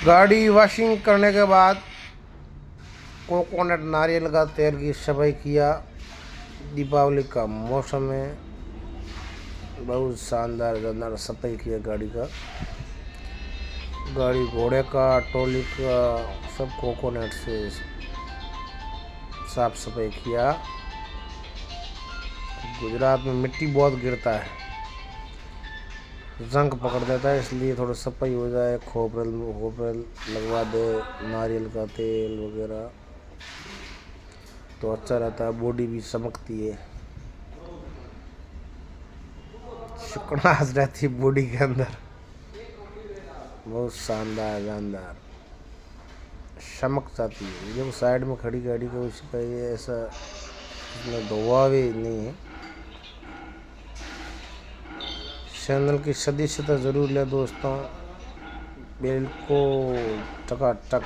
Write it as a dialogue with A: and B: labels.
A: गाड़ी वॉशिंग करने के बाद कोकोनट नारियल का तेल की सफाई किया। दीपावली का मौसम है, बहुत शानदार शानदार सफाई किया गाड़ी का। गाड़ी घोड़े का टोली का सब कोकोनट से साफ सफाई किया। गुजरात में मिट्टी बहुत गिरता है, जंग पकड़ देता है, इसलिए थोड़ा सफाई हो जाए, खोपरेल लगवा दे नारियल का तेल वगैरह, तो अच्छा रहता है, बॉडी भी चमकती है, चिकनास रहती है बॉडी के अंदर। बहुत शानदार शानदार चमक जाती है। जब साइड में खड़ी गाड़ी को उसका ये ऐसा इसमें धोआ भी नहीं है। चैनल की सदस्यता ज़रूर ले दोस्तों, बिल्कुल टकाटक।